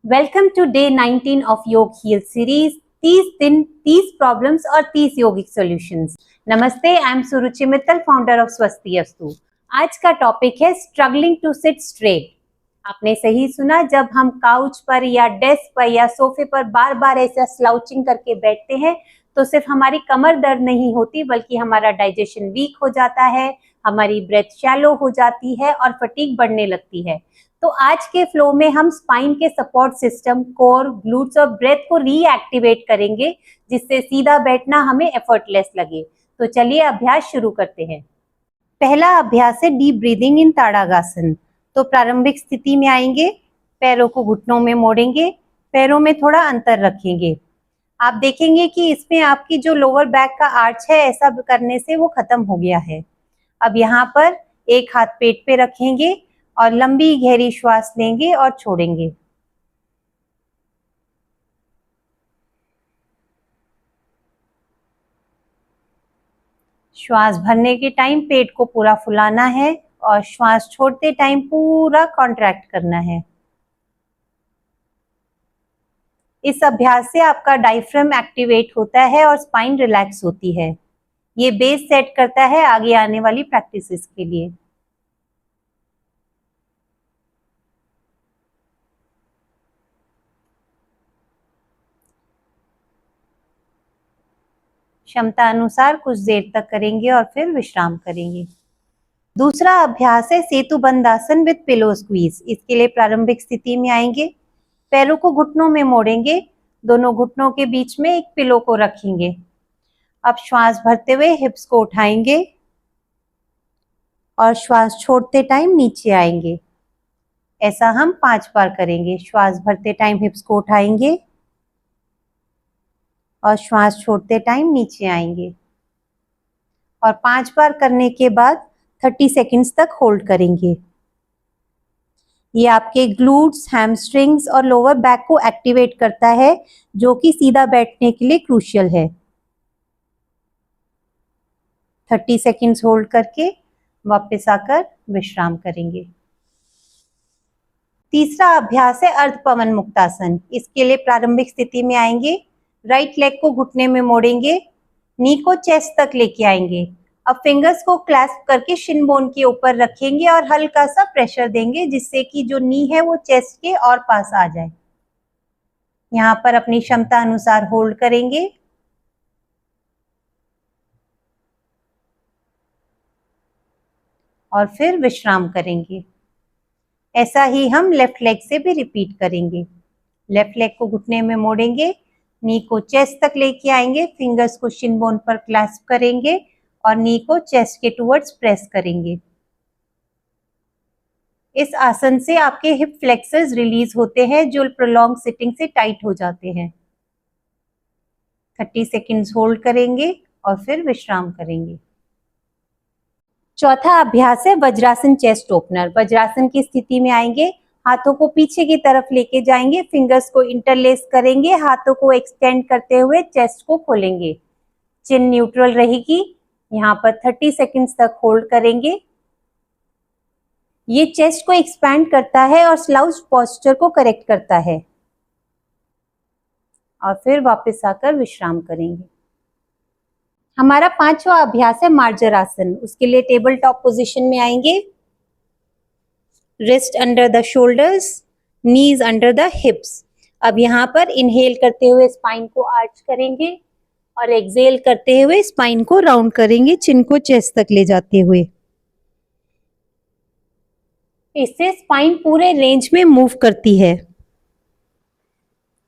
Welcome to day 19 of योग heal series. 30 दिन 30 problems और 30 योगिक सॉल्यूशंस। नमस्ते, I am Suruchi Mittal, founder of स्वस्ति अस्तु। आज का टॉपिक है स्ट्रगलिंग टू सिट स्ट्रेट। आपने सही सुना, जब हम काउच पर या डेस्क पर या सोफे पर बार बार ऐसा स्लाउचिंग करके बैठते हैं तो सिर्फ हमारी कमर दर्द नहीं होती बल्कि हमारा डाइजेशन वीक हो जाता है, हमारी ब्रेथ शैलो हो जाती है और फटीग बढ़ने लगती है। तो आज के फ्लो में हम स्पाइन के सपोर्ट सिस्टम, कोर, ग्लूट्स और ब्रेथ को रीएक्टिवेट करेंगे, जिससे सीधा बैठना हमें एफर्टलेस लगे। तो चलिए अभ्यास शुरू करते हैं। पहला अभ्यास है डीप ब्रीदिंग इन ताड़ागासन। तो प्रारंभिक स्थिति में आएंगे, पैरों को घुटनों में मोड़ेंगे, पैरों में थोड़ा अंतर रखेंगे। आप देखेंगे कि इसमें आपकी जो लोअर बैक का आर्च है, ऐसा करने से वो खत्म हो गया है। अब यहाँ पर एक हाथ पेट पे रखेंगे और लंबी गहरी श्वास लेंगे और छोड़ेंगे। श्वास भरने के टाइम पेट को पूरा फुलाना है और श्वास छोड़ते टाइम पूरा कॉन्ट्रैक्ट करना है। इस अभ्यास से आपका डायफ्राम एक्टिवेट होता है और स्पाइन रिलैक्स होती है। ये बेस सेट करता है आगे आने वाली प्रैक्टिसेस के लिए। क्षमता अनुसार कुछ देर तक करेंगे और फिर विश्राम करेंगे। दूसरा अभ्यास है सेतु बंदासन विद पिलो स्क्वीज। इसके लिए प्रारंभिक स्थिति में आएंगे, पैरों को घुटनों में मोड़ेंगे, दोनों घुटनों के बीच में एक पिलो को रखेंगे। अब श्वास भरते हुए हिप्स को उठाएंगे और श्वास छोड़ते टाइम नीचे आएंगे। ऐसा हम 5 बार करेंगे। श्वास भरते टाइम हिप्स को उठाएंगे और श्वास छोड़ते टाइम नीचे आएंगे और 5 बार करने के बाद 30 सेकेंड्स तक होल्ड करेंगे। ये आपके ग्लूट्स, हैमस्ट्रिंग्स और लोअर बैक को एक्टिवेट करता है, जो कि सीधा बैठने के लिए क्रूशियल है। 30 सेकेंड्स होल्ड करके वापस आकर विश्राम करेंगे। तीसरा अभ्यास है अर्ध पवन मुक्तासन। इसके लिए प्रारंभिक स्थिति में आएंगे, राइट लेग को घुटने में मोड़ेंगे, नी को चेस्ट तक लेके आएंगे। अब फिंगर्स को क्लैस्प करके शिन बोन के ऊपर रखेंगे और हल्का सा प्रेशर देंगे, जिससे कि जो नी है वो चेस्ट के और पास आ जाए। यहाँ पर अपनी क्षमता अनुसार होल्ड करेंगे और फिर विश्राम करेंगे। ऐसा ही हम लेफ्ट लेग से भी रिपीट करेंगे। लेफ्ट लेग को घुटने में मोड़ेंगे, नी को चेस्ट तक लेके आएंगे, फिंगर्स को शिन बोन पर क्लैस्प करेंगे और नी को चेस्ट के टुवर्ड्स प्रेस करेंगे। इस आसन से आपके हिप फ्लेक्सर्स रिलीज होते हैं, जो प्रोलॉन्ग सिटिंग से टाइट हो जाते हैं। 30 सेकेंड्स होल्ड करेंगे और फिर विश्राम करेंगे। चौथा अभ्यास है वज्रासन चेस्ट ओपनर। वज्रासन की स्थिति में आएंगे, हाथों को पीछे की तरफ लेके जाएंगे, फिंगर्स को इंटरलेस करेंगे, हाथों को एक्सटेंड करते हुए चेस्ट को खोलेंगे। चिन न्यूट्रल रहेगी। यहाँ पर 30 सेकेंड्स तक होल्ड करेंगे। ये चेस्ट को एक्सपैंड करता है और स्लाउच पोस्चर को करेक्ट करता है और फिर वापस आकर विश्राम करेंगे। हमारा 5वां अभ्यास है मार्जरासन। उसके लिए टेबल टॉप पोजीशन में आएंगे, wrist under the shoulders, knees under the हिप्स। अब यहाँ पर इनहेल करते हुए स्पाइन को आर्च करेंगे और एक्सहेल करते हुए स्पाइन को राउंड करेंगे, चिन को चेस्ट तक ले जाते हुए। इससे स्पाइन पूरे रेंज में मूव करती है।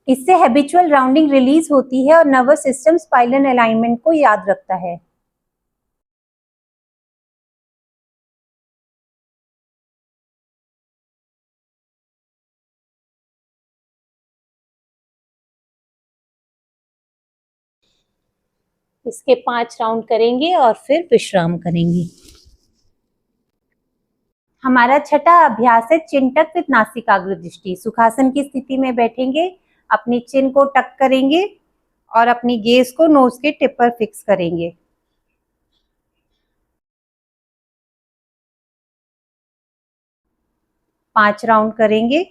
इससे हैबिचुअल राउंडिंग रिलीज होती है और नर्वस सिस्टम स्पाइनल अलाइनमेंट को याद रखता है। इसके 5 राउंड करेंगे और फिर विश्राम करेंगे। हमारा छठा अभ्यास है चिंटक विद नासिकाग्र दृष्टि। सुखासन की स्थिति में बैठेंगे, अपनी चिन को टक करेंगे और अपनी गेज को नोज के टिप पर फिक्स करेंगे। 5 राउंड करेंगे।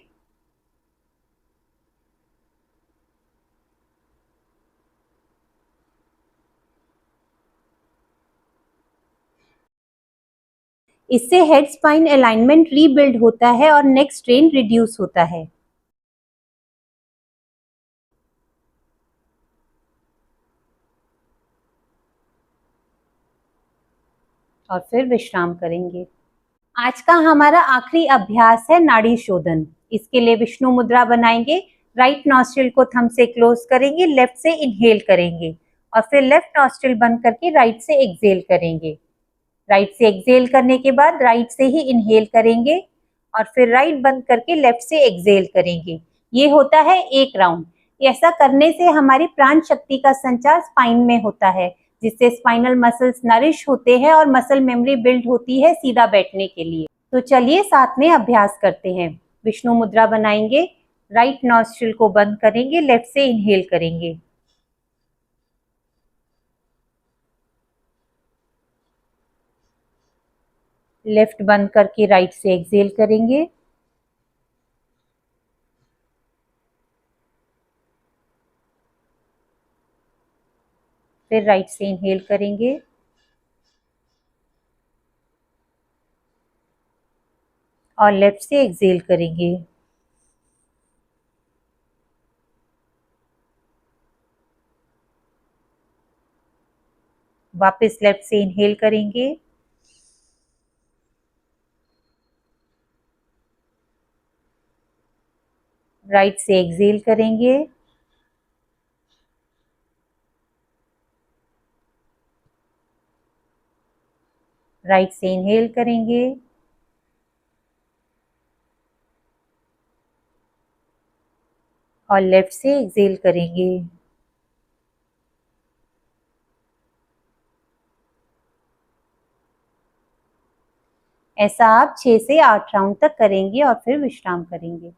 इससे हेड स्पाइन अलाइनमेंट रीबिल्ड होता है और नेक स्ट्रेन रिड्यूस होता है। और फिर विश्राम करेंगे। आज का हमारा आखिरी अभ्यास है नाड़ी शोधन। इसके लिए विष्णु मुद्रा बनाएंगे। राइट नॉस्ट्रिल को थंब से क्लोज करेंगे, लेफ्ट से इनहेल करेंगे और फिर लेफ्ट नॉस्ट्रिल बंद करके राइट से एक्सहेल करेंगे। राइट से एक्सहेल करने के बाद राइट से ही इनहेल करेंगे और फिर राइट बंद करके लेफ्ट से एक्सहेल करेंगे। ये होता है एक राउंड। ऐसा करने से हमारी प्राण शक्ति का संचार स्पाइन में होता है, जिससे स्पाइनल मसल्स नरिश होते हैं और मसल मेमोरी बिल्ड होती है सीधा बैठने के लिए। तो चलिए साथ में अभ्यास करते हैं। विष्णु मुद्रा बनाएंगे, राइट नॉस्ट्रिल को बंद करेंगे, लेफ्ट से इनहेल करेंगे। लेफ्ट बंद करके राइट से एक्सहेल करेंगे। फिर राइट से इनहेल करेंगे और लेफ्ट से एक्सहेल करेंगे। वापस लेफ्ट से इनहेल करेंगे राइट से एक्सहेल करेंगे। राइट से इनहेल करेंगे और लेफ्ट से एक्सहेल करेंगे। ऐसा आप 6 से 8 राउंड तक करेंगे और फिर विश्राम करेंगे।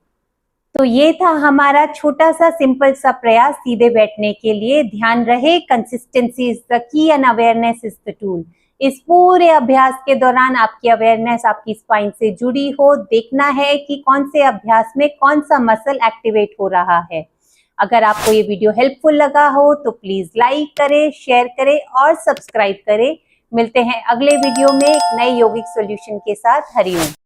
तो ये था हमारा छोटा सा सिंपल सा प्रयास सीधे बैठने के लिए। ध्यान रहे, consistency is the key and awareness is the tool. इस पूरे अभ्यास के दौरान आपकी अवेयरनेस आपकी स्पाइन से जुड़ी हो। देखना है कि कौन से अभ्यास में कौन सा मसल एक्टिवेट हो रहा है। अगर आपको ये वीडियो हेल्पफुल लगा हो तो प्लीज लाइक करें, शेयर करें और सब्सक्राइब करें। मिलते हैं अगले वीडियो में एक नए यौगिक सॉल्यूशन के साथ। हरिओम।